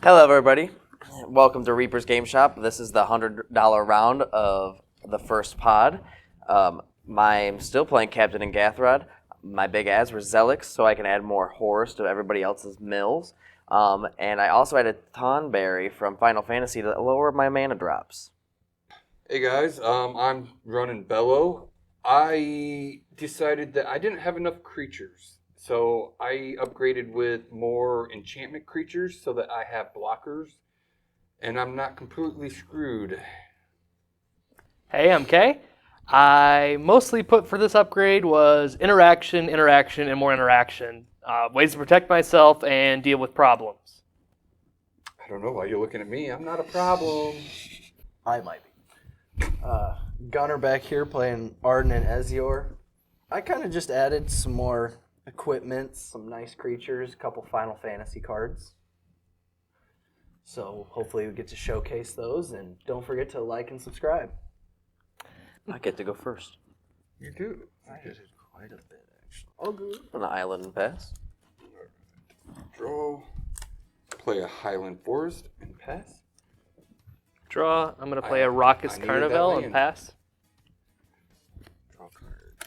Hello, everybody. Welcome to Reaper's Game Shop. This is the $100 round of the first pod. I'm still playing Captain and Gathrod. My big ads were Zelix, so I can add more horrors to everybody else's mills. And I also added Thornberry from Final Fantasy to lower my mana drops. Hey guys, I'm running Bellow. I decided that I didn't have enough creatures, so I upgraded with more enchantment creatures so that I have blockers, and I'm not completely screwed. Hey, I'm Kay. I mostly put for this upgrade was interaction, and more interaction. Ways to protect myself and deal with problems. I don't know why you're looking at me. I'm not a problem. I might be. Gunner back here playing Arden and Ezior. I kind of just added some more equipment, some nice creatures, a couple Final Fantasy cards. So hopefully we get to showcase those, and don't forget to like and subscribe. I get to go first. You do. I did quite a bit, actually. Oh, good. On the island and pass. Draw. Play a Highland Forest and pass. Draw. I'm going to play a Raucous I needed Carnival that and land. pass. Draw card.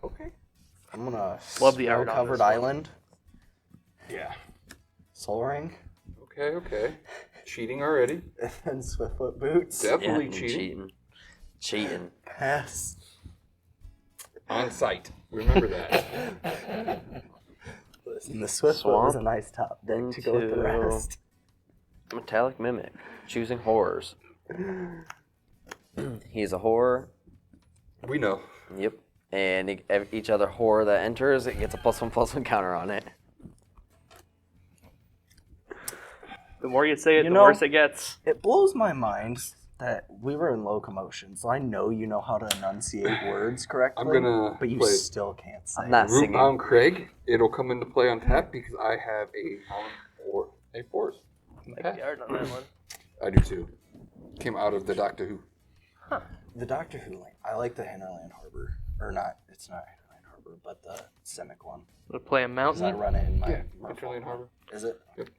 Okay. I'm gonna Love the art on covered this one. island, Yeah. Soul Ring, Okay. Cheating already. and Swiftfoot Boots. Definitely Yeah, cheating. Cheating. Pass. On site. Remember that. Listen, the Swiftfoot Swamp was a nice top deck to go with the into- rest. Metallic Mimic. Choosing horrors. He's a horror. We know. Yep. And each other horror that enters, it gets a +1/+1 counter on it. The more you say it, You the know- worse it gets. It blows my mind that we were in locomotion, so I know you know how to enunciate words correctly. I'm gonna but you play- still can't say. I'm not Root singing. Bound Craig. It'll come into play on tap because I have a Holland or a Forest. Like the art on that one. I do too. Came out of the Doctor Who. The Doctor Who line. I like the Hinterland Harbor, or not. It's not Hinterland Harbor, but the Simic one. I'm going to play a Because I mountain. run it in my Hinterland Harbor. Is it? Yep.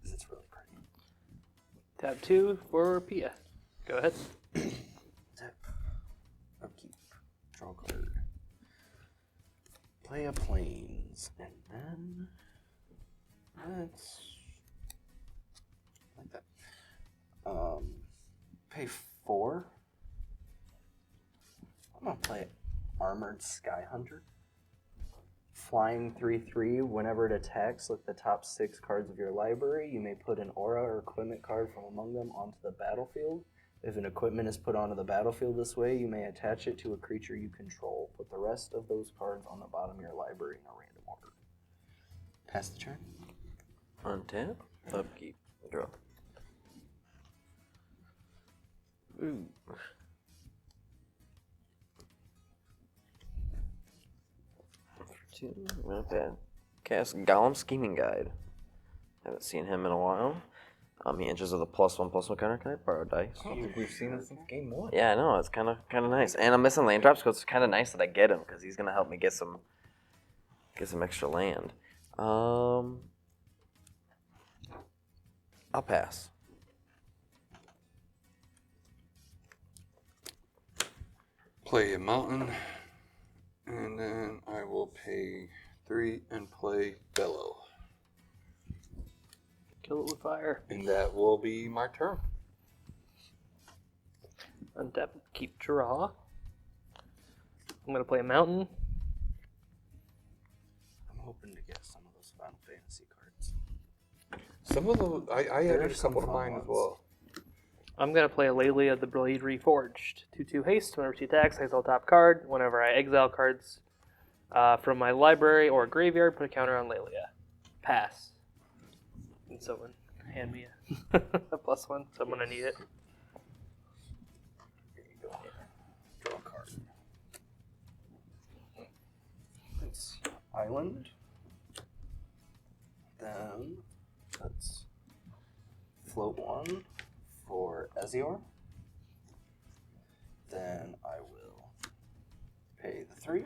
'Cause it's really pretty. Tab 2 for Pia. Go ahead. Upkeep. Draw card. Play a plains, and then let's like that. Pay 4. I'm gonna play Armored Sky Hunter. Flying 3/3. Whenever it attacks, look at the top 6 cards of your library. You may put an aura or equipment card from among them onto the battlefield. If an equipment is put onto the battlefield this way, you may attach it to a creature you control. Put the rest of those cards on the bottom of your library in a random order. Pass the turn. Untap. Upkeep. Draw. Ooh. Two. Not bad. Cast Golem Scheming Guide. Haven't seen him in a while. He enters with a +1/+1 counter. Can I borrow dice? I don't think we've seen him since game 1. Yeah, I know. It's kind of nice. And I'm missing land drops, so it's kind of nice that I get him because he's gonna help me get some extra land. I'll pass. Play a mountain. And then I will pay 3 and play Bellow. Kill it with fire. And that will be my turn. Untap. Keep draw. I'm going to play a mountain. I'm hoping to get some of those Final Fantasy cards. Some of those, I added a There's some couple to fun mine as ones. well. I'm going to play Alelia the Blade Reforged. 2/2 haste. Whenever she attacks, I exile top card. Whenever I exile cards from my library or graveyard, put a counter on Lelia. Pass. And someone hand me a +1, so I'm going to need it. Here you go. Draw a card. It's Island. Then let's float 1 for Ezior. Then I will pay the 3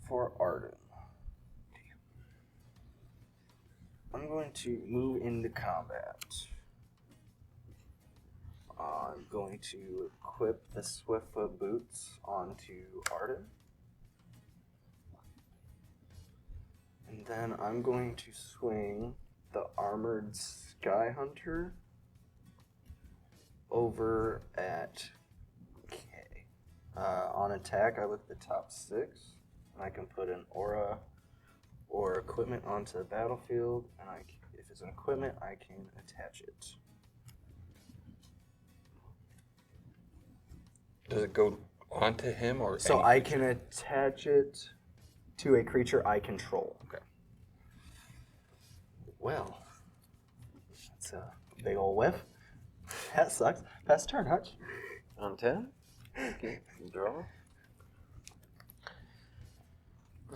for Arden. I'm going to move into combat. I'm going to equip the Swiftfoot boots onto Arden. And then I'm going to swing the Armored Sky Hunter over at K. On attack, I look at the top 6, and I can put an aura or equipment onto the battlefield, and if it's an equipment, I can attach it. Does it go onto him or? So any I creature? can attach it to a creature I control. Okay. Well, that's a big ol' whiff. That sucks. Pass turn, Hutch. On 10. Okay. Draw.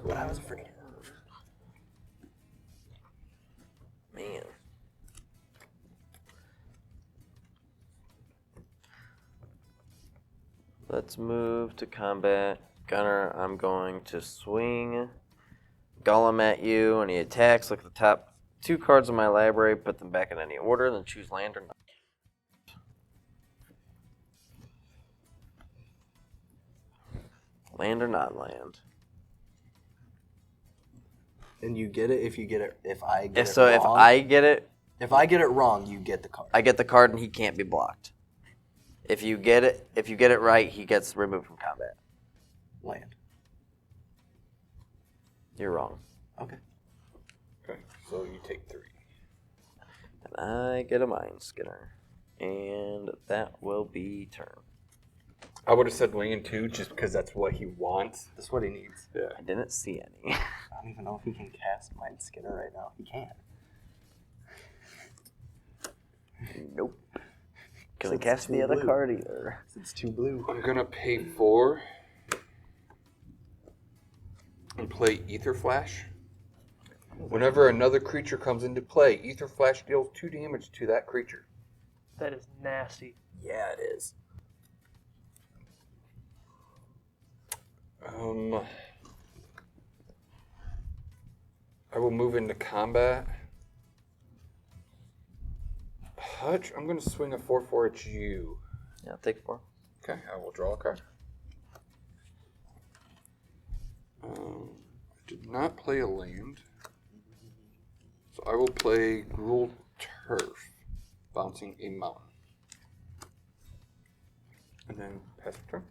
But I was freaking. Man. Let's move to combat. Gunner, I'm going to swing Golem at you, and he attacks. Look at the top 2 cards of my library, put them back in any order, then choose land or not. Land or not land. And you get it if you get it. If I get So it if wrong. I get it, If I get it wrong, you get the card. I get the card and he can't be blocked. If you get it right, he gets removed from combat. Land. You're wrong. Okay. Okay, so you take 3. And I get a Mind Skinner. And that will be turn. I would have said land 2 just because that's what he wants. That's what he needs. Yeah. I didn't see any. I don't even know if he can cast Mind Skinner right now. He can. Nope. Couldn't It's cast too the other blue. card either. It's too blue. I'm gonna pay 4 and play Ether Flash. Whenever another creature comes into play, Ether Flash deals 2 damage to that creature. That is nasty. Yeah, it is. I will move into combat. Hutch, I'm going to swing a 4/4 at you. Yeah, I'll take 4. Okay, I will draw a card. I did not play a land, so I will play Gruul Turf, bouncing a mountain. And then pass the turn.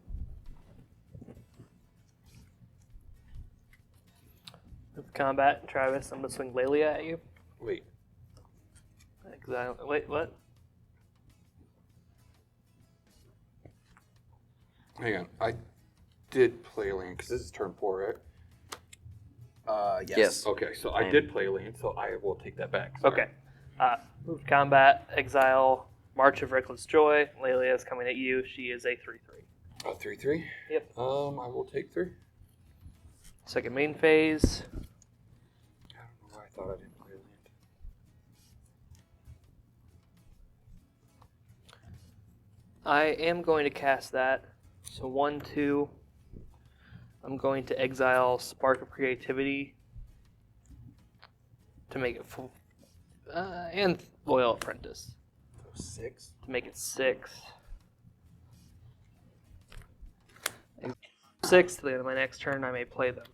With combat, Travis, I'm gonna swing Lelia at you. Wait, Exactly. Wait, what? hang on. I did play a land because this is turn 4, right? Yes. Yes. Okay, so I Land. did play a land, so I will take that back. Sorry. Okay. Move to combat, exile, March of Reckless Joy. Lelia is coming at you. She is a 3/3. A 3/3? Yep. I will take 3. Second main phase. I don't know why I thought I didn't play a land. I am going to cast that. So 1, 2. I'm going to exile Spark of Creativity to make it full. And Loyal Apprentice 6. to make it 6. 6 to the end of my next turn, I may play them.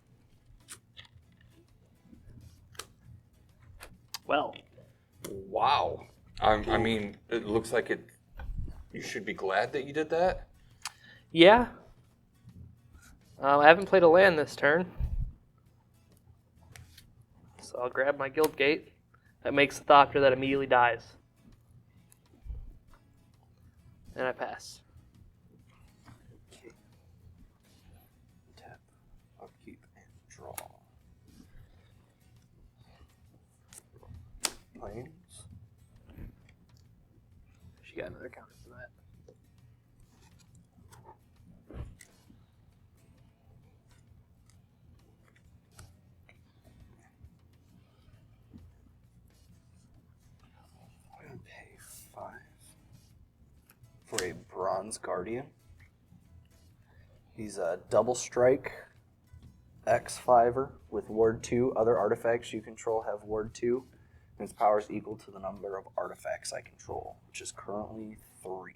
Well, Wow. I mean, it looks like it. You should be glad that you did that. yeah. I haven't played a land this turn. So I'll grab my Guild Gate. That makes the Thopter that immediately dies. And I pass. Tap, upkeep, and draw. Planes. She got another counter for that. I'm gonna pay 5 for a Bronze Guardian. He's a double strike X5er with Ward 2. Other artifacts you control have Ward 2. Its power is equal to the number of artifacts I control, which is currently 3.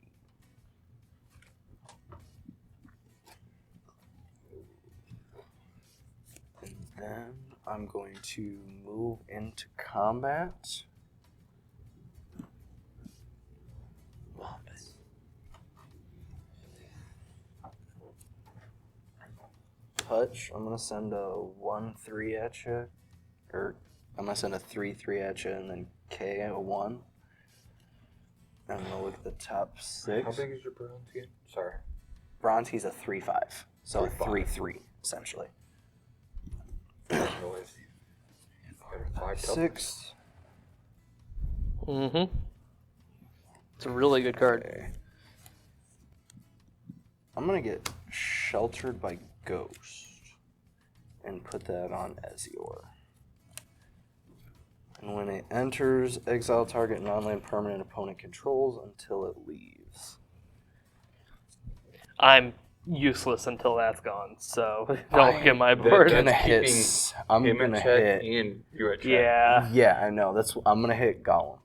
And then I'm going to move into combat. Hutch, I'm going to send a 1-3 at you. Or I'm going to send a 3-3 at you and then K a 1. I'm going to look at the top 6. How big is your bronze again? Sorry. Bronze, he's a 3-5. So a 3-5. 3-3, essentially. Noise. 5 6. Mm-hmm. It's a really good card. Okay. I'm going to get Sheltered by Ghost and put that on Ezior. And when it enters, exile target non-land permanent opponent controls until it leaves. I'm useless until that's gone, so don't get my I'm board. gonna keeping hit. I'm him gonna at check hit. and you at check. Yeah, Yeah, I know. I'm gonna hit Gollum.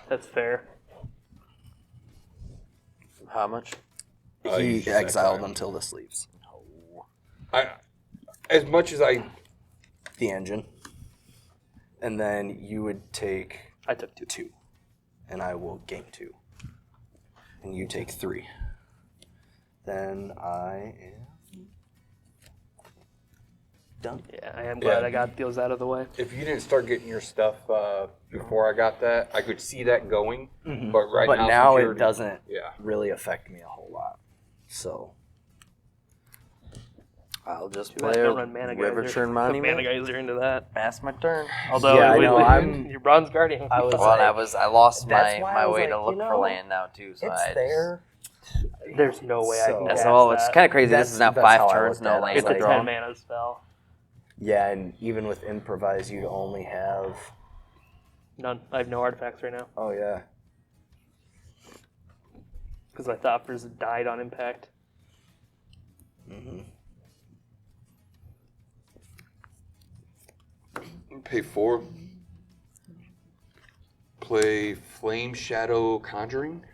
that's fair. How much? You He just exiled exile. until this leaves. As much as I The engine. And then you would take I took 2. 2. And I will gain 2. And you take 3. Then I am done. Yeah, I am glad Yeah. I got those out of the way. if you didn't start getting your stuff before I got that, I could see that going. Mhm. But right But now, now since it doesn't Yeah. really affect me a whole lot. So I'll just Too bad play I a don't run Mana River Geyser. Churn The Mana Monument. Geyser into that. Pass my turn. Although Yeah, I it would know, win I'm- your Bronze Guardian. I was Well, like, I lost that's my, why I my was way to like, look you know, for land now too. So it's I just, there. There's no way I So- can Yeah, cast so it's that. kind of crazy. This is now That's how 5 I turns, looked no at it. land It's a like, 10 drawn. mana spell. Yeah, and even with improvise, you'd only have. None. I have no artifacts right now Oh yeah. because my Thopters died on impact. Mm-hmm. Pay 4. Play Flame Shadow Conjuring.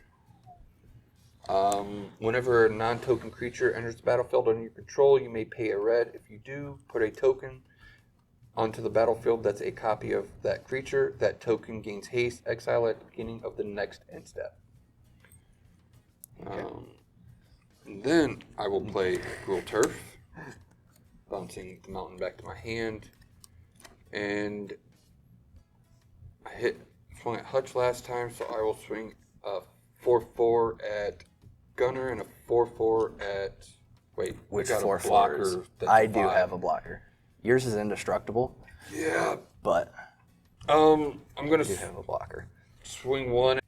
Whenever a non-token creature enters the battlefield under your control, you may pay a red. If you do, put a token onto the battlefield that's a copy of that creature. That token gains haste. Exile at the beginning of the next end step. And then I will play Gruel Turf, bouncing the mountain back to my hand. And I swung at Hutch last time, so I will swing a 4/4 at Gunner and a 4/4 at. Wait, Which I got a 4/4s? blocker that's I a do 5. have a blocker. Yours is indestructible, Yeah. but I'm gonna I do have a blocker. swing one.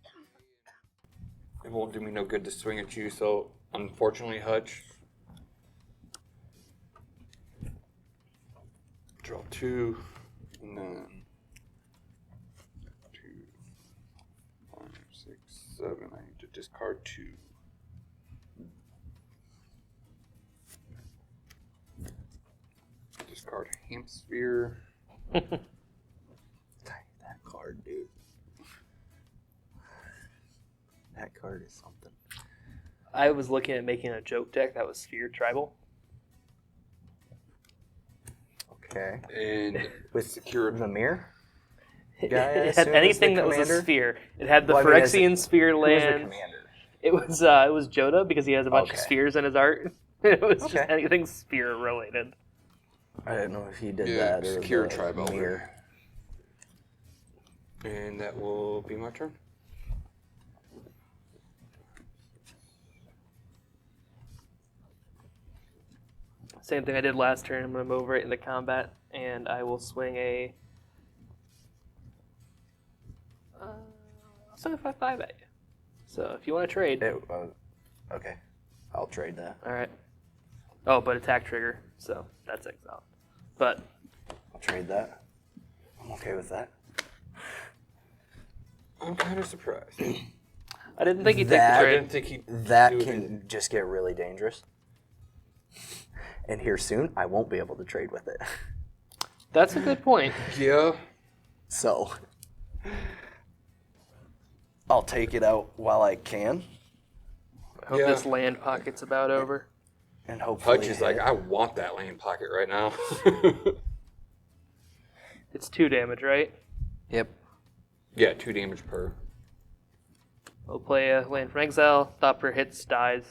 It won't do me no good to swing at you, so unfortunately, Hutch. Draw 2, and then 2, 5, 6, 7. I need to discard 2. Discard Hamsphere. That card, dude. That card is something. I was looking at making a joke deck that was Sphere Tribal. Okay. And With secure the mirror? It, Yeah, I it assume had it's anything the that was a commander? sphere. It had the Well, I mean, is it- Phyrexian sphere Who is the land. commander? It was Joda because he has a bunch of Okay. spheres in his art. It was just Okay. anything sphere related. I didn't know if he did Yeah, that or secure the tribe elder. mirror. And that will be my turn. Same thing I did last turn. I'm going to move right into combat, and I will swing a. I'll swing a 5/5 at you. So if you want to trade, Okay. I'll trade that. all right. Oh, but attack trigger, so that's exiled. But I'll trade that. I'm okay with that. I'm kind of surprised. I didn't think he'd take That- the I trade. didn't think he'd That do it can in- just get really dangerous. And here soon, I won't be able to trade with it. That's a good point. Yeah. So, I'll take it out while I can, I hope Yeah. this land pocket's about over. and hopefully Hutch is like, I want that land pocket right now. It's 2 damage, right? Yep. Yeah, 2 damage per. We'll play a land from exile. Stopper hits, dies.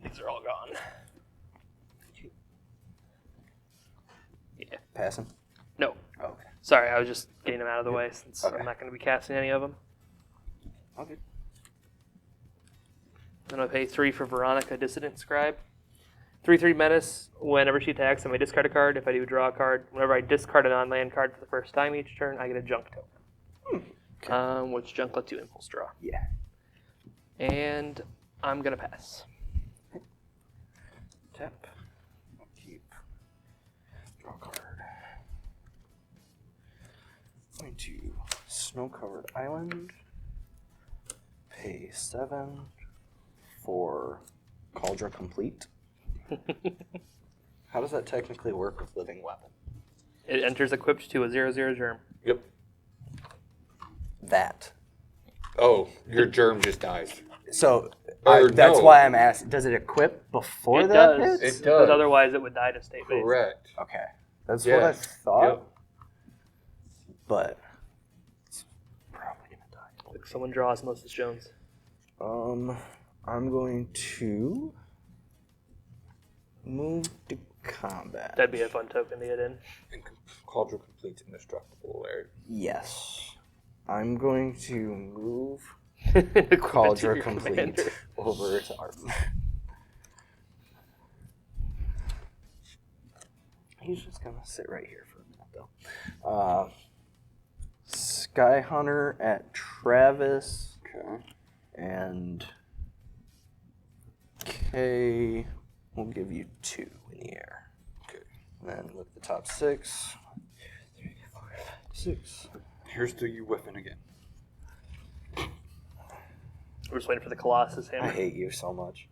These are all gone. Yeah. passing. No. Okay. Sorry, I was just getting them out of the way since Okay. I'm not going to be casting any of them. Okay. Then I'll pay 3 for Veronica, Dissident Scribe. 3/3 menace. Whenever she attacks, I may discard a card. If I do, draw a card. Whenever I discard a non-land card for the first time each turn, I get a junk token. Okay. Which junk lets you impulse draw. Yeah. And I'm going to pass. Tap. Keep. Draw a card. Going to Snow-Covered Island. Pay 7 for Cauldron Complete. How does that technically work with Living Weapon? It enters equipped to a 0/0 germ. Yep. That. Oh, your germ just dies. So Or that's no. why I'm asking. Does it equip before It that does. hits? It Because does. otherwise it would die to state base. Correct. Okay, that's what I Yes. thought. Yep. But it's probably gonna die. Like someone draw Osmosis Jones. I'm going to move to combat. That'd be a fun token to get in. And Cauldron completes indestructible there. Yes, I'm going to move Equip it to Cauldron your Complete commander. over to Arden. He's just gonna sit right here for a minute, though. Sky Hunter at Travis Okay. and K. We'll give you 2 in the air. Okay. And then with the top 6. 3, 4, 5, 6. Here's the you whiffing again. We're just waiting for the Colossus I hammer. hate you so much.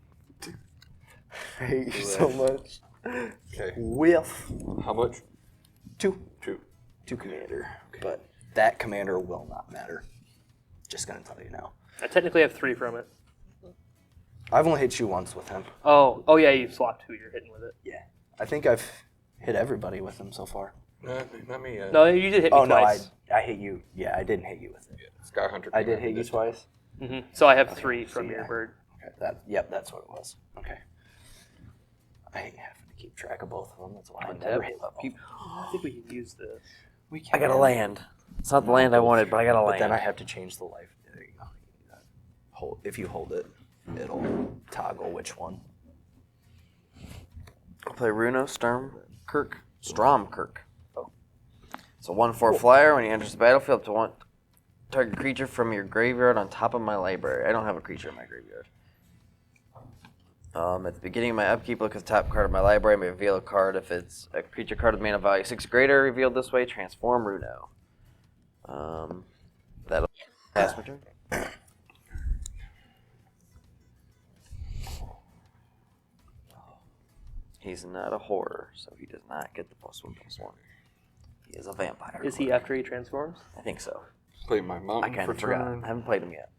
I hate you so much. Okay. Whiff. How much? 2. 2. 2 commander. But that commander will not matter. Just gonna tell you now. I technically have 3 from it. I've only hit you once with him. Oh yeah, you swapped who you're hitting with it. Yeah. I think I've hit everybody with him so far. Not me yet. No, you did hit me Oh, no, twice. I hit you. Yeah, I didn't hit you with it. Yeah, Sky Hunter. I came did in hit you this twice. So I have 3 so from your yeah. bird. Okay, that's what it was. Okay. I hate having to keep track of both of them. That's why I never hit them. I think we can use this. We I got a land. It's not the land I wanted, but I got a But land. then I have to change the life. There you go. If you hold it, it'll toggle which one. I'll play Runo, Stromkirk. Oh. It's a 1/4 flyer. When he enters the battlefield, up to 1 target creature from your graveyard on top of my library. I don't have a creature in my graveyard. At the beginning of my upkeep, look at the top card of my library. I may reveal a card. If it's a creature card with mana value 6 or greater, revealed this way, transform Runo. That'll pass my turn. He's not a horror, so he does not get the +1/+1. He is a vampire. Is he after he transforms? I think so. Play my I mountain kind for of forgot. turn. I haven't played him yet.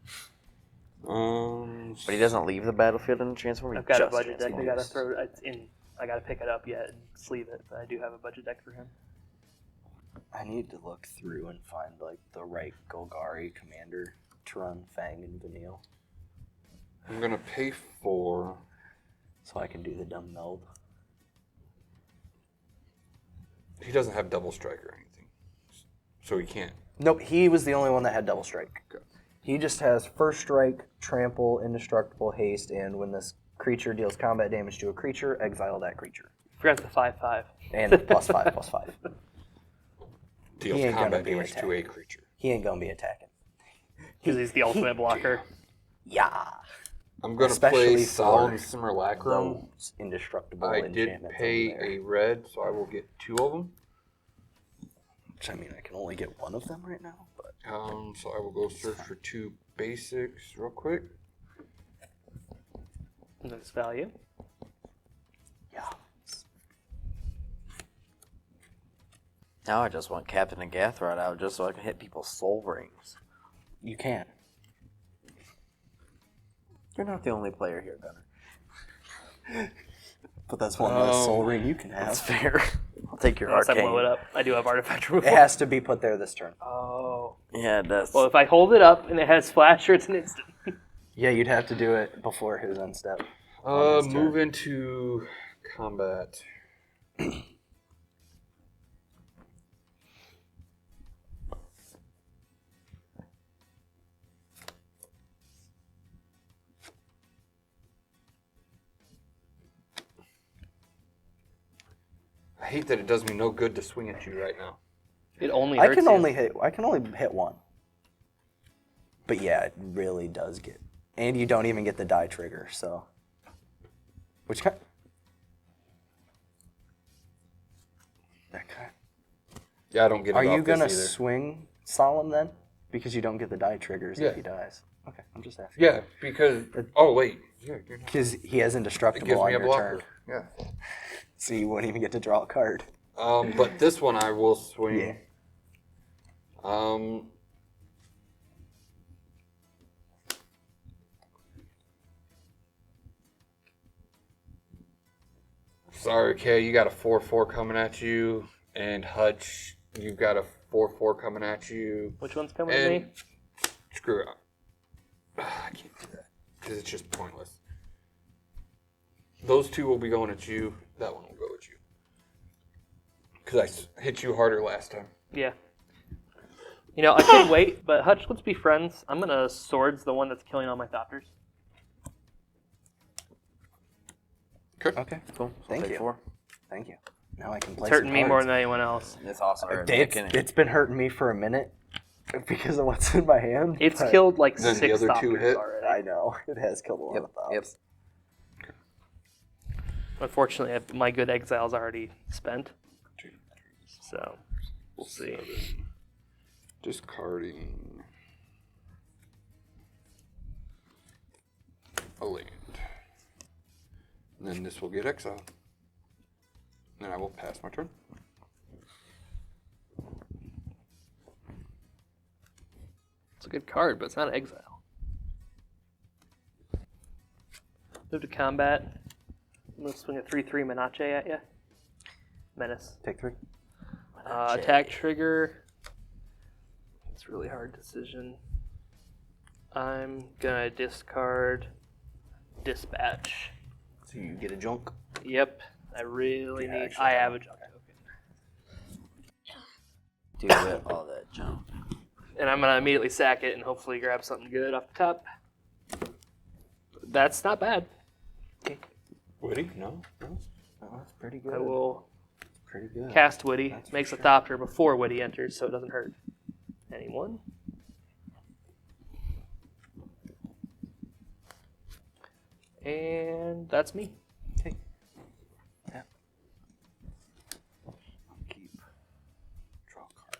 But But he doesn't leave the battlefield in transform. He I've got a just budget deck. I gotta transforms. throw it in. I gotta pick it up yet and sleeve it. But I do have a budget deck for him. I need to look through and find like the right Golgari commander to run Fang and Vanille, I'm gonna pay for. so I can do the dumb meld. He doesn't have double strike or anything, so he can't. Nope, he was the only one that had double strike. Okay. He just has first strike, trample, indestructible, haste, and when this creature deals combat damage to a creature, exile that creature. Forgot the 5/5. And +5/+5. Deals He ain't gonna combat be damage to a attacking. creature. He ain't gonna be attacking. Because he's the ultimate blocker. Yeah. I'm gonna Especially play for Solemn Simulacrum. Those indestructible I did enchantments pay over there. a red, so I will get 2 of them. Which, I mean, I can only get one of them right now, but So I will go search for 2 basics real quick. Nice value. yeah. Now I just want Captain and Gathrod out just so I can hit people's soul rings. You can't. You're not the only player here, Gunner. But that's one less soul ring you can That's have. fair. I'll take your Unless I arcane. blow it up. I do have artifact removal. It has to be put there this turn. Oh. Yeah, it does. Well, if I hold it up and it has Flasher, it's an instant. Yeah, you'd have to do it before his end step. on his turn. Move into combat. I hate that it does me no good to swing at you right now. It only I hurts can you. only hit one. But yeah, it really does get. And you don't even get the die trigger, so. Which kind? That kind. Yeah, I don't get it Are you off this gonna either. swing Solemn then? Because you don't get the die triggers Yeah. if he dies. Okay, I'm just asking. Yeah, because... Oh, wait. Yeah, you're not. Because he has It indestructible gives on me a your blocker. turn. Yeah. So you wouldn't even get to draw a card. But this one I will swing. Yeah. Sorry, Kay, you got a 4/4 coming at you, and Hutch, you've got a 4/4 coming at you. Which one's coming at me? And screw it. I can't do that because it's just pointless. Those two will be going at you. That one will go at you. Because I hit you harder last time. Yeah. You know, I could wait, but Hutch, let's be friends. I'm going to Swords the one that's killing all my Thopters. Okay, Cool. Thank Take you. 4. Thank you. Now I can play It's hurting some me cards. more than anyone else. It's awesome. It's been hurting me for a minute because of what's in my hand. It's but killed like Then the 6 other two Thopters hit? already. I know. It has killed a lot of Yep. Thops. Unfortunately, my good exile's already spent. So, we'll see. Discarding a land. And then this will get exiled. Then I will pass my turn. It's a good card, but it's not an exile. Move to combat. I'm going to swing a 3/3 Menace at you. Menace. Take 3. Attack trigger. It's a really hard decision. I'm gonna discard Dispatch. So you get a junk. Yep, I really Yeah, need. actually, I have a junk token, Do it, all that junk. and I'm gonna immediately sack it and hopefully grab something good off the top. That's not bad. Woody? No? No? Oh, that's pretty good. I will Pretty good. cast Woody. That's for Makes sure. a Thopter before Woody enters, so it doesn't hurt anyone. And that's me. Okay. Yeah. Keep. Draw a card.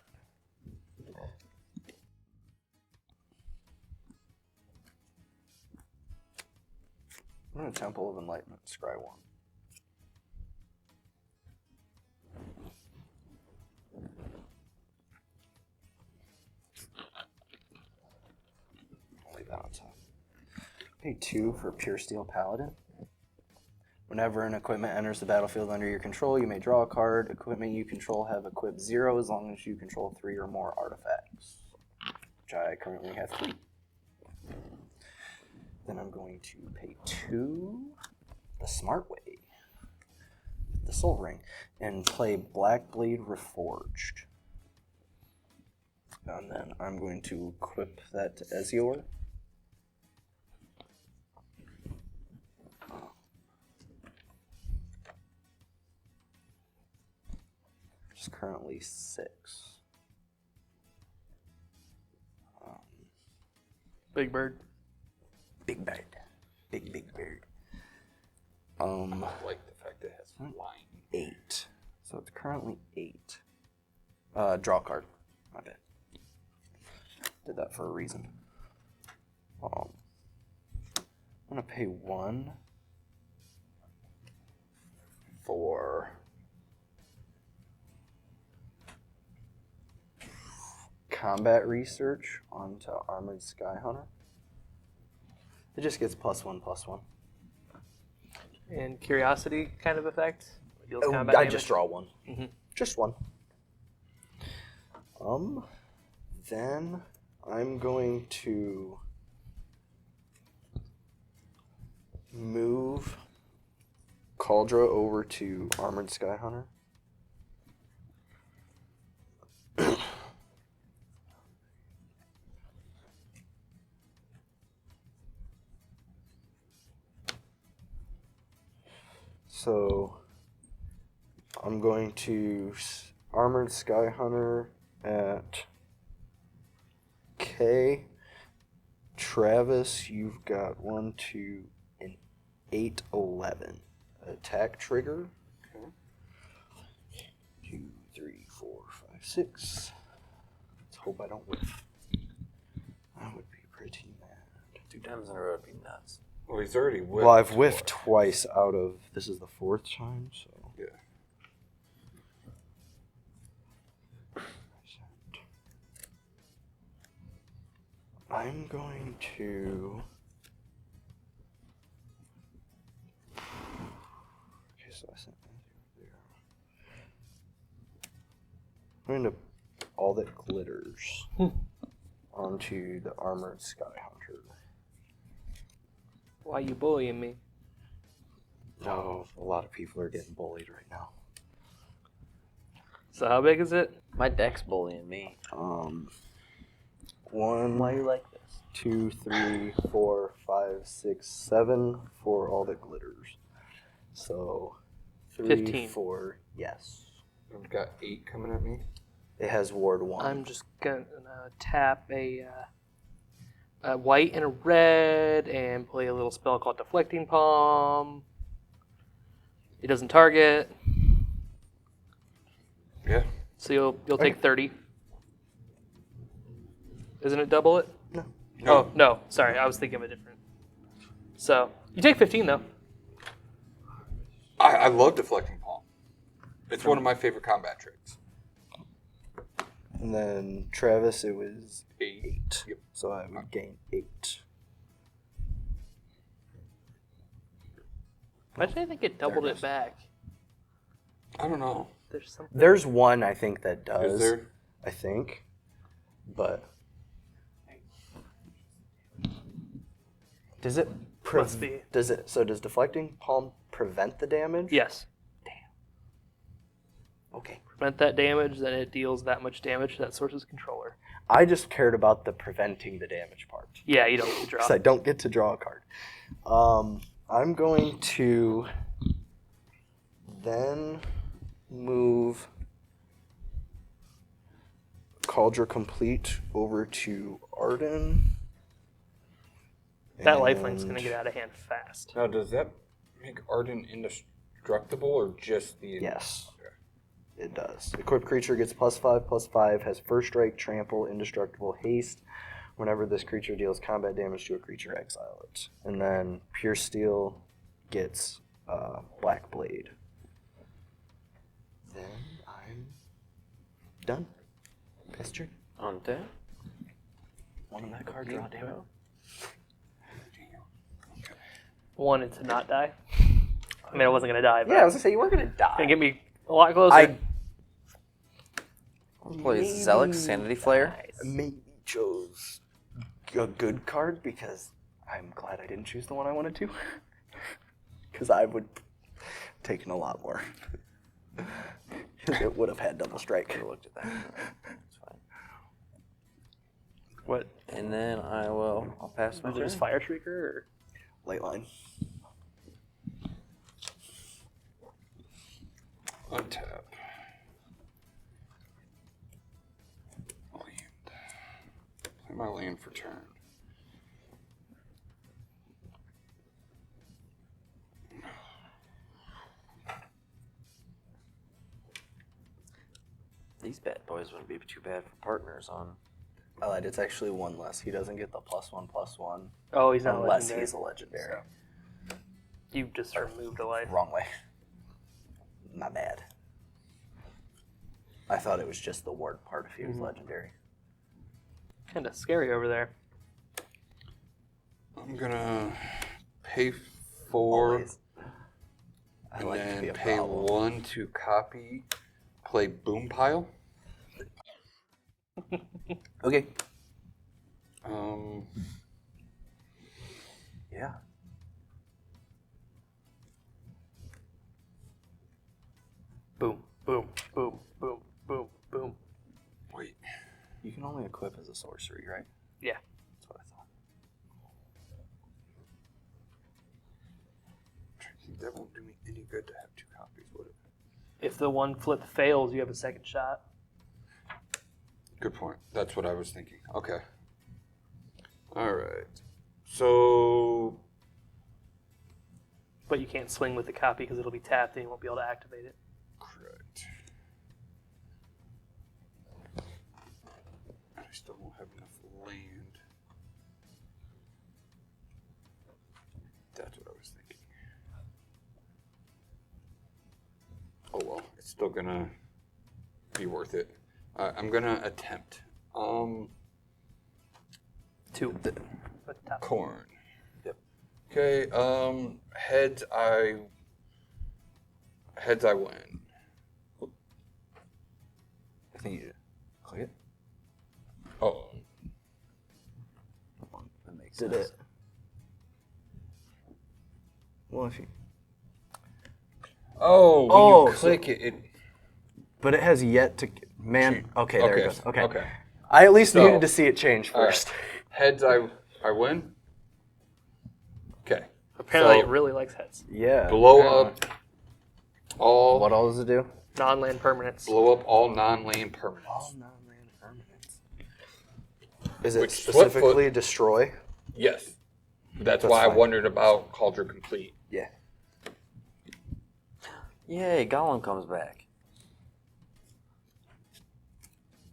I'm going to Temple of Enlightenment, scry 1. Leave that on top. Pay 2 for Pure Steel Paladin. Whenever an equipment enters the battlefield under your control, you may draw a card. Equipment you control have equipped 0 as long as you control 3 or more artifacts, which I currently have 3. Then I'm going to pay 2 the smart way, the Soul Ring, and play Black Blade Reforged. And then I'm going to equip that to Ezior. Which is currently 6. Big Bird. Big bird. Big bird. I like the fact that it has flying. 8. So it's currently 8. Draw a card. My bad. Did that for a reason. I'm gonna pay 1 for combat research onto Armored Skyhunter. It just gets +1/+1. And curiosity kind of effect. Deals Oh, combat I damage. just draw one. Mhm. Just one. Then I'm going to move Cauldra over to Armored Skyhunter. So I'm going to Armored Skyhunter at K. Travis, you've got 1, 2, and 8, 11. Attack trigger. Okay. 2, 3, 4, 5, 6. Let's hope I don't whiff. That would be pretty mad. 2 times in a row would be nuts. Well, he's already whiffed. Well, I've whiffed twice out of. This is the 4th time, so. Yeah. I'm going to. Okay, so I sent that there. I'm going to all that glitters onto the Armored Skyhunter. Why you bullying me? No, a lot of people are getting bullied right now. So how big is it? My deck's bullying me. 1, Why you like this? 2, 3, 4, 5, 6, 7 for all that glitters. So 3, 15. 4, yes. I've got 8 coming at me. It has Ward 1. I'm just gonna tap a white and a red and play a little spell called Deflecting Palm. It doesn't target, Yeah. so you'll take 30. Isn't it double it? No. Oh, no. Sorry, I was thinking of a different. So, you take 15, though. I love deflecting palm. It's one of my favorite combat tricks. And then Travis, it was 8. 8. Yep. So I would gain 8. Why did I think it doubled There it it is. back? I don't know. There's something. There's one I think that does. Is there? I think. But. Does it. Must be. Does it. So does Deflecting Palm prevent the damage? Yes. Okay. Prevent that damage, then it deals that much damage to that source's controller. I just cared about the preventing the damage part. Yeah, you don't get to draw. Because I don't get to draw a card. I'm going to then move Cauldra Complete over to Arden. That lifeline's going to And get out of hand fast. Now, does that make Arden indestructible or just the... Yes, Okay. it does. Equipped creature gets +5/+5, has First Strike, Trample, Indestructible, Haste. Whenever this creature deals combat damage to a creature, exile it. And then Pure Steel gets Black Blade. Then I'm done. Best turn. On deck. One of that card draw, damn it. Wanted to not die. I mean, I wasn't going to die, but Yeah, I was gonna say you weren't gonna die. going to get me a lot closer. I'll play Zelix, Sanity Flare. Maybe chose a good card because I'm glad I didn't choose the one I wanted to. Because I would taken a lot more. It would have had double strike. I looked at that. It's fine. What? And then I'll pass my Was it just turn. Fire Shrieker? Or? Late line. Untap. Land. Play my land for turn. These bad boys wouldn't be too bad for partners on. I lied. It's actually one less. He doesn't get the +1/+1 Oh, he's not unless legendary. he's a legendary. You just removed a life. Wrong way. My bad. I thought it was just the ward part if he was legendary. kind of scary over there. I'm gonna pay 4 Always. I and like to be then a pay problem. 1 to copy. Play Boom Pile. Okay. Um, Yeah. Boom, boom, boom, boom, boom, boom. wait. You can only equip as a sorcery, right? Yeah. That's what I thought. That won't do me any good to have 2 copies, would it? If the one flip fails, you have a second shot. Good point. That's what I was thinking. Okay. All right. So But you can't swing with the copy because it'll be tapped and you won't be able to activate it. correct. I still don't have enough land. That's what I was thinking. Oh well, it's still gonna be worth it. I'm gonna attempt. 2. At the top. Corn. Yep. Okay. Heads. I win. I think you click it. Oh. That makes sense. Did it? Well, if you... Oh. When Oh, you click it. But it has yet to... Man, okay, there Okay. it goes. Okay. Okay. I at least So- needed to see it change All right. first. Heads. I win. Okay. Apparently So- it really likes heads. Yeah. Blow apparently. up all. What all does it do? Non-land permanents. Blow up all non-land permanents. All non-land permanents. Is it Which specifically destroy? Yes. That's That's why I fine. wondered about Cauldron Complete. Yeah. Yay, Gollum comes back.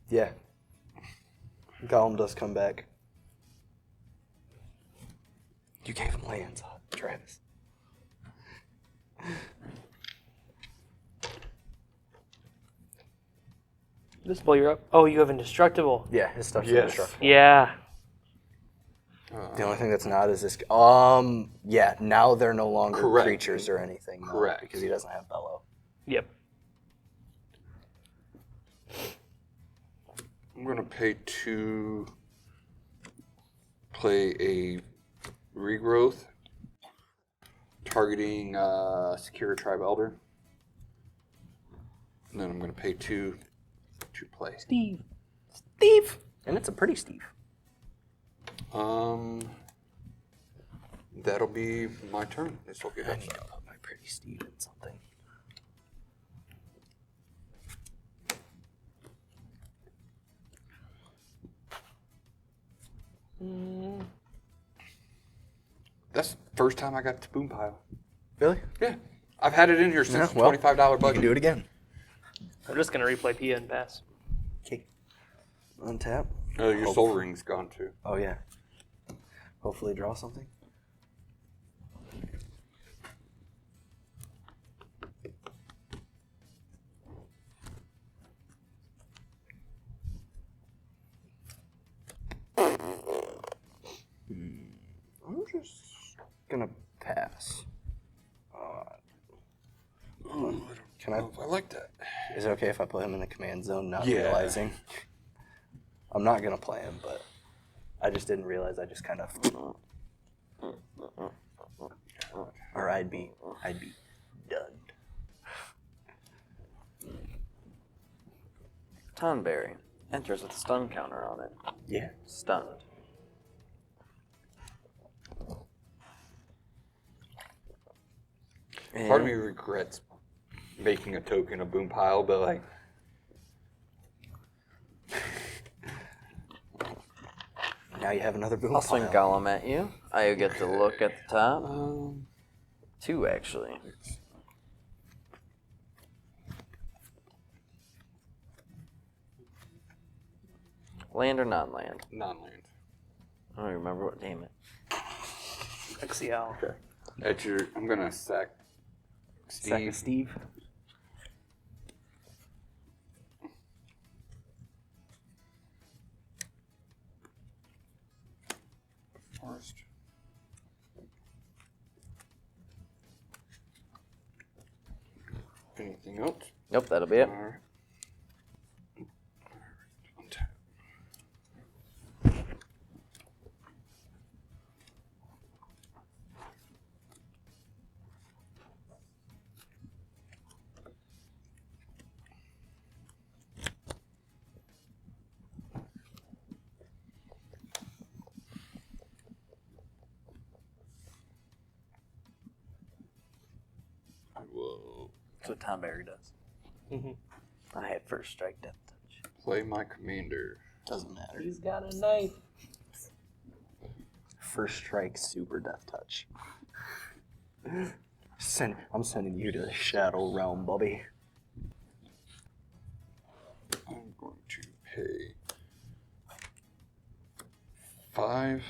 Yeah. Gollum does come back. You gave him lands, Travis. Just blow your up. Oh, you have indestructible. Yeah, his stuff's Yes. indestructible. Yeah. The only thing that's not is this. Yeah. Now they're no longer Correct. creatures or anything. no, Correct. because he doesn't have bellow. Yep. I'm going to pay 2. Play a regrowth. Targeting Secure Tribe Elder. And then I'm going to pay 2 to play. Steve. Steve. And it's a pretty Steve. That'll be my turn. This will get I us need to out. put my pretty Steve in something. That's the first time I got to Boom Pile. Really? Yeah. I've had it in here since Yeah, well, the $25 You budget. can do it again. I'm just gonna replay Pia and pass. Okay. Untap. Your soul ring's gone too. Oh yeah. Hopefully draw something. I'm just gonna pass. Can I? I like that. Is it okay if I put him in the command zone, not Yeah. realizing? I'm not gonna play him, but I just didn't realize. I just kind of, or I'd be done. Tonberry enters with a stun counter on it. Yeah. Stunned. Part of me regrets making a token of Boom Pile, but like, Now you have another boom I'll swing pile. Gollum at you. I get to look at the top. 2 actually. Land or non-land? non-land. I don't remember what. Damn it. XCL. Okay. At your, I'm gonna sack Steve. Steve. Forest. Anything else? Nope, that'll be it. All right. Untap. I will That's what Tom Barry does. I had first strike death touch. play my commander. Doesn't matter. He's got a knife. First strike, super death touch. I'm sending you to the Shadow Realm, Bubby. I'm going to pay 5.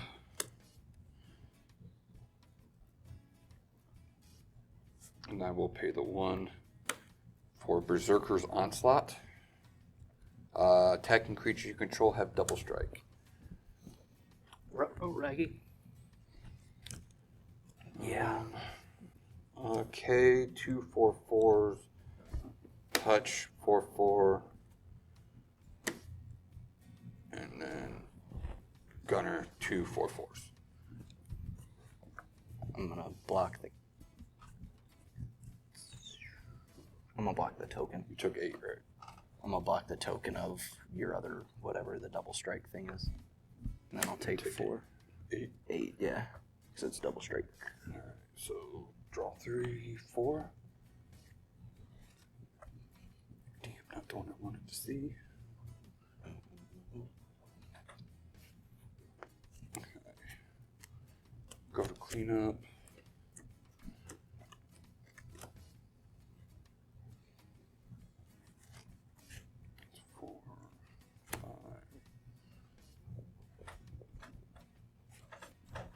And I will pay the 1 for Berserker's Onslaught. Attacking creatures you control have double strike. Oh, Raggy. Yeah. Okay, 2 4/4s. Hutch 4/4. And then Gunner 2 4/4s. I'm gonna block the. I'm gonna block the token. You took 8, right? I'm gonna block the token of your other whatever the double strike thing is, and then I'll take 4. 8. 8, yeah, because it's double strike. Alright, so draw 3, 4. Damn, not the one I wanted to see. Okay. Go to cleanup. Four, 5.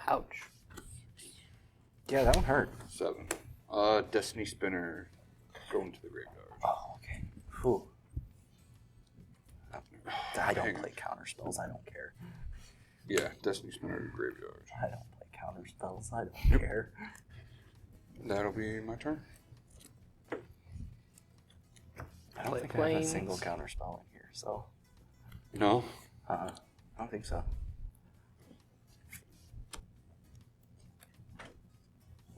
Ouch. Yeah, that one hurt. 7. Destiny Spinner going to the graveyard. Oh, okay. Whew. I don't Hang on. play counter spells. I don't care. Yeah, Destiny Spinner to the graveyard. I don't play counter spells. I don't care. That'll be my turn. I don't Play think I have a planes. single counter spell in here, so. No? I don't think so.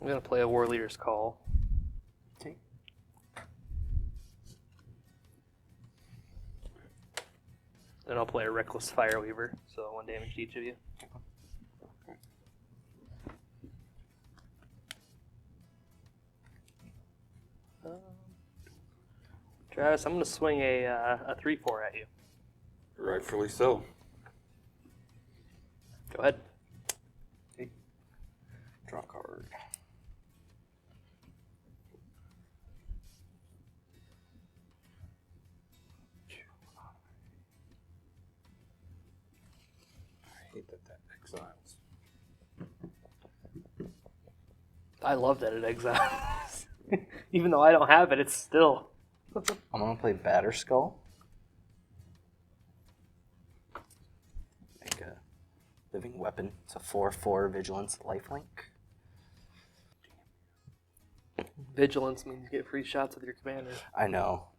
I'm gonna play a War Leader's Call. Okay. Then I'll play a Reckless Fireweaver, so 1 damage to each of you. Travis, I'm gonna swing a 3/4 at you. Rightfully so. Go ahead. Draw a card. I hate that exiles. I love that it exiles. Even though I don't have it, it's still. I'm gonna play Batter Skull. Make a living weapon. It's a 4/4 vigilance lifelink. Vigilance means you get free shots with your commander. I know.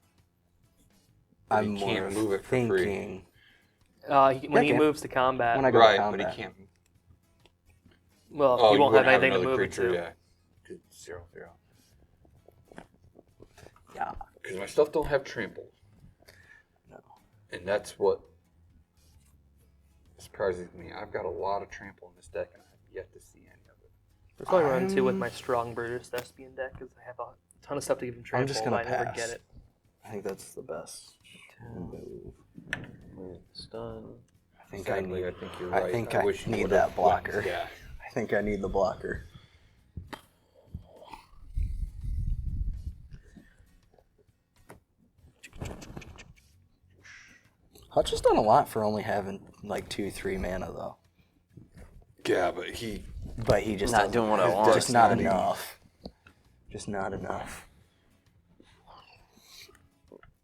But I'm he more can't move it for free. thinking. When he Okay. moves to combat, When I go Right, to but he combat. can't. well, Oh, he won't have wouldn't anything to another move it creature, to. Yeah. 0/0. Yeah. Because my stuff don't have trample. No. And that's what surprises me. I've got a lot of trample in this deck, and I have yet to see any of it. That's probably run two with my strong British Thespian deck, because I have a ton of stuff to give him trample, I'm just gonna but I never pass. get it. I think that's the best move. Stun. I think Sadly, I I need. think you're I right. think I wish you need would've that went- blocker. Yeah. I think I need the blocker. Hutch has done a lot for only having like 2-3 mana though. Yeah, but he. But he just Not doesn't- doing what I his want. deck's Just not not even- enough. Just not enough.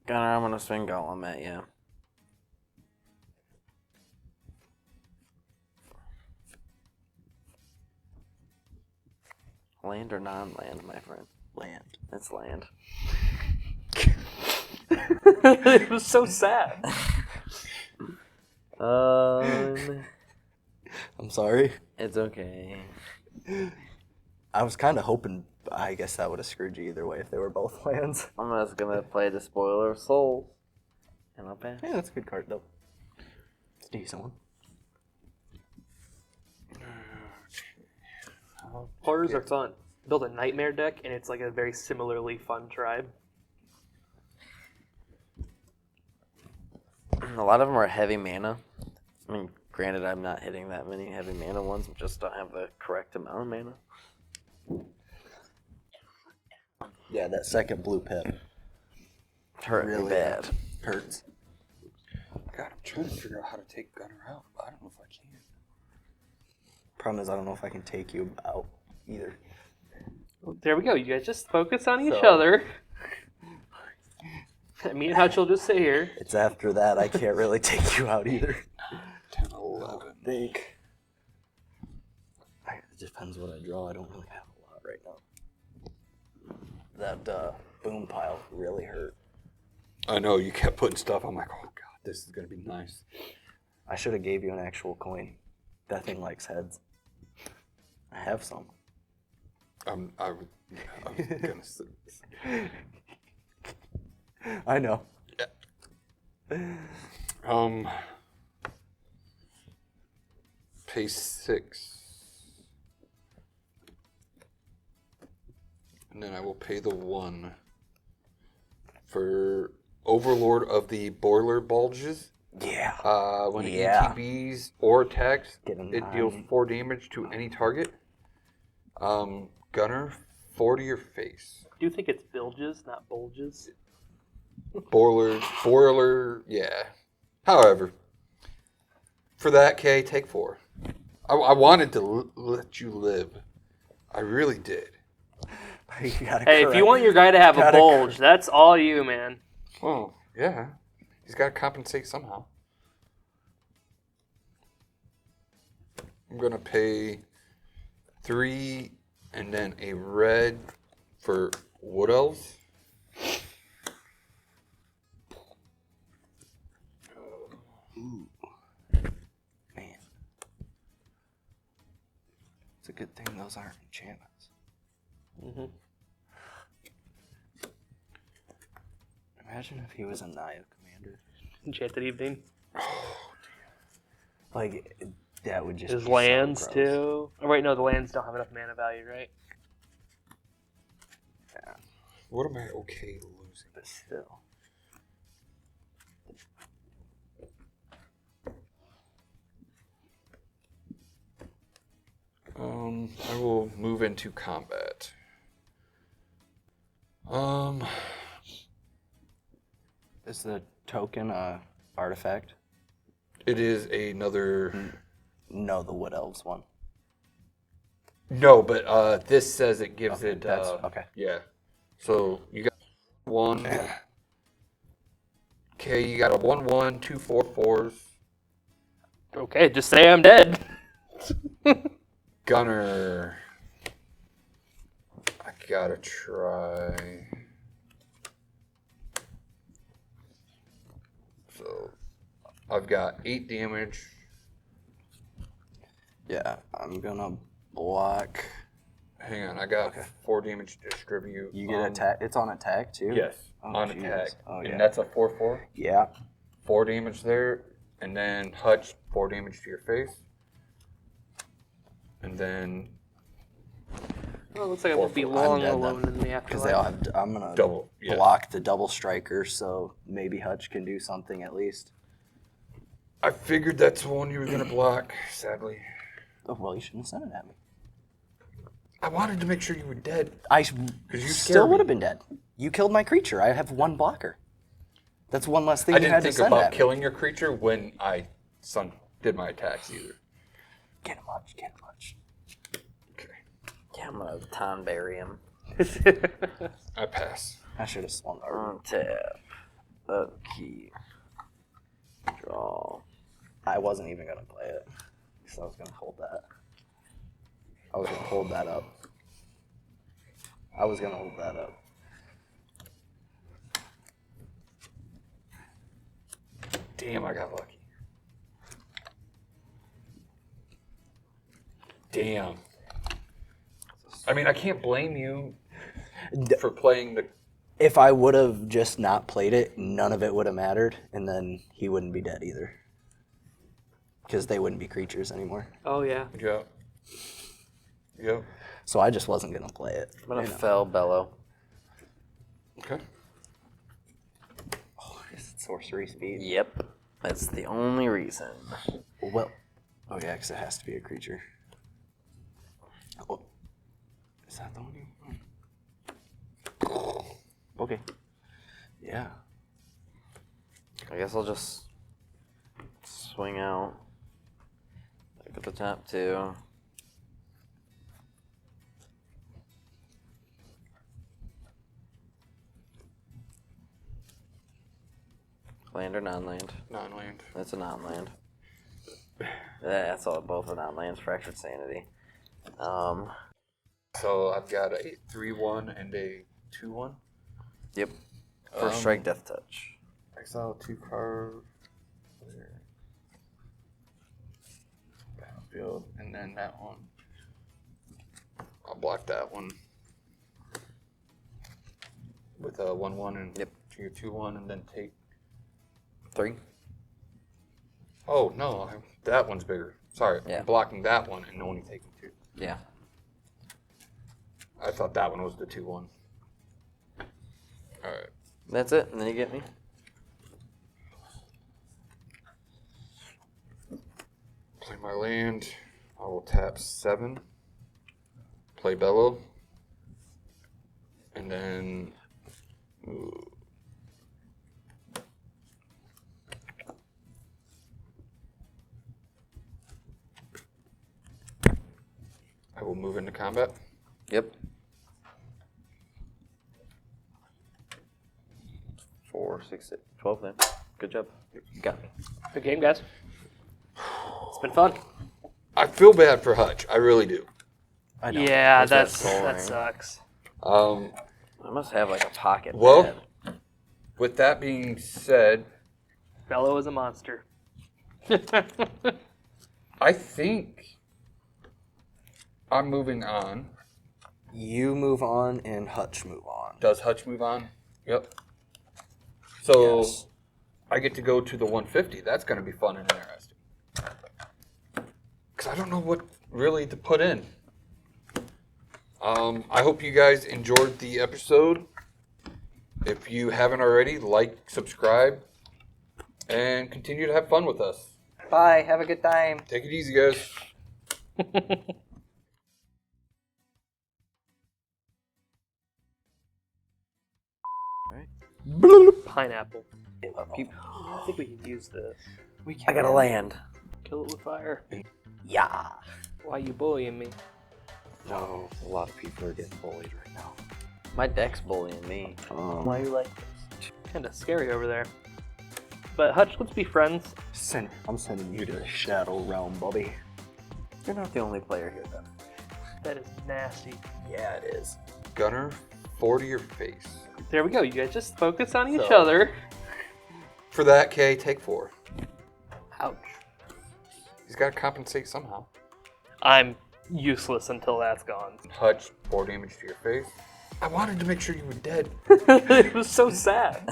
Gunner, I'm gonna swing Golem at you. Land or non-land, my friend? Land. It's land. It was so sad. Um, I'm sorry. it's okay. I was kind of hoping. I guess that would have screwed you either way if they were both lands. I'm just gonna play the Spoiler of Souls, and I'll pass. Yeah, that's a good card though. It's a decent one. Horrors are fun. Build a nightmare deck, and it's like a very similarly fun tribe. A lot of them are heavy mana. I mean, granted, I'm not hitting that many heavy mana ones, just don't have the correct amount of mana. Yeah, that second blue pip Hurt really bad. hurts. God, I'm trying to figure out how to take Gunner out, but I don't know if I can. Problem is, I don't know if I can take you out either. There we go. You guys just focus on each So- other. Me and Hutch will just sit here. It's after that I can't really take you out either. 10, 11. I think. It depends what I draw. I don't really have a lot right now. That boom pile really hurt. I know, you kept putting stuff. I'm like, oh god, this is going to be nice. I should have gave you an actual coin. That thing likes heads. I have some. I was going to say this. I know. Pay 6. And then I will pay the 1 for Overlord of the Boiler Bulges. Yeah. When Yeah. ETBs or attacks, Get a it deals 9. 4 damage to any target. Gunner, 4 to your face. Do you think it's bilges, not bulges? Boiler, yeah. However, for that, K, take 4. I wanted to let you live. I really did. You gotta Hey, if correct- you want your guy to have a Gotta bulge, that's all you, man. Oh, yeah. He's got to compensate somehow. I'm going to pay 3 and then a red for Wood Elves. Man. It's a good thing those aren't enchantments. Mm-hmm. Imagine if he was a Naya commander. Enchanted Evening. Like, that would just His be so lands, gross. too. Oh, wait, no, the lands don't have enough mana value, right? Yeah, What am I okay losing? but still. I will move into combat. Is the token a artifact? It is another. No, the Wood Elves one. No, but this says it gives Okay, it. that's okay. Yeah. So you got 1. Okay, you got a 1/1, 2 4/4s. Okay, just say I'm dead. Gunner. I gotta try. So I've got 8 damage. Yeah, I'm gonna block. Hang on, I got 4 damage to distribute. You get attack. It's on attack too. Yes, Oh, on Jesus. attack. Oh, and yeah. that's a 4/4. Yeah. 4 damage there, and then Hutch, 4 damage to your face. And then Well, it looks like I won't be I'm long dead alone in the Because afterlife. they all have. I'm gonna Double, yeah. block the double striker, so maybe Hutch can do something at least. I figured that's the one you were gonna block, sadly. Oh well, you shouldn't have sent it at me. I wanted to make sure you were dead. I you still scared would me. have been dead. You killed my creature. I have 1 blocker. That's one less thing I you didn't had to think send about at me. killing your creature when I did my attacks either. Get him, Hutch. Get him, Hutch. Okay. Yeah, I'm gonna Tonberry him. I pass. I should have swung over. Untap. Upkeep. Draw. I wasn't even gonna play it, so I was gonna hold that. I was gonna hold that up. I was gonna hold that up. Damn, I got lucky. Damn. I mean, I can't blame you for playing the... If I would have just not played it, none of it would have mattered, and then he wouldn't be dead either. Because they wouldn't be creatures anymore. Oh, yeah. Yep. Yep. So I just wasn't gonna play it. I'm gonna fell bellow. Okay. Oh, is it sorcery speed? Yep. That's the only reason. Well, oh yeah, because it has to be a creature. Oh, is that the one you... Okay. Yeah. I guess I'll just swing out. Look at the top two. Land or non-land? Non-land. That's a non-land. That's all. Both are non-lands. Fractured Sanity. So I've got a 3/1 and a 2/1. Yep. First strike, death touch. Exile 2 cards. Battlefield, and then that one. I'll block that one with a 1/1 and Yep. your 2/1, and then take. 3. Oh no, that one's bigger. Sorry, Yeah. I'm blocking that one and only taking 2. Yeah. I thought that one was the 2/1. All right. That's it. And then you get me. Play my land. I will tap 7. Play Bellow. And then. Ooh. I will move into combat. Yep. 4, 6, 8, 12 then. Good job. You got me. Good game, guys. It's been fun. I feel bad for Hutch. I really do. I know. Yeah, Where's that soul that ring? sucks. I must have like a pocket. Well- pad. With that being said, Bello is a monster. I think I'm moving on. You move on and Hutch move on. Does Hutch move on? Yep. So Yes. I get to go to the 150. That's going to be fun and interesting. Because I don't know what really to put in. I hope you guys enjoyed the episode. If you haven't already, like, subscribe, and continue to have fun with us. Bye. Have a good time. Take it easy, guys. Pineapple. Peep. I think we could use this. I got to land. Kill it with fire. Yeah. Why you bullying me? No, a lot of people are getting bullied right now. My deck's bullying me. Why you like this? Kinda scary over there. But Hutch, let's be friends. I'm sending you to the Shadow Realm, Bobby. You're not the only player here, though. That is nasty. Yeah, it is. Gunner, 4 to your face. There we go. You guys just focus on each So- other. For that, K, take 4. Ouch. He's got to compensate somehow. I'm useless until that's gone. Hutch, 4 damage to your face. I wanted to make sure you were dead. It was so sad.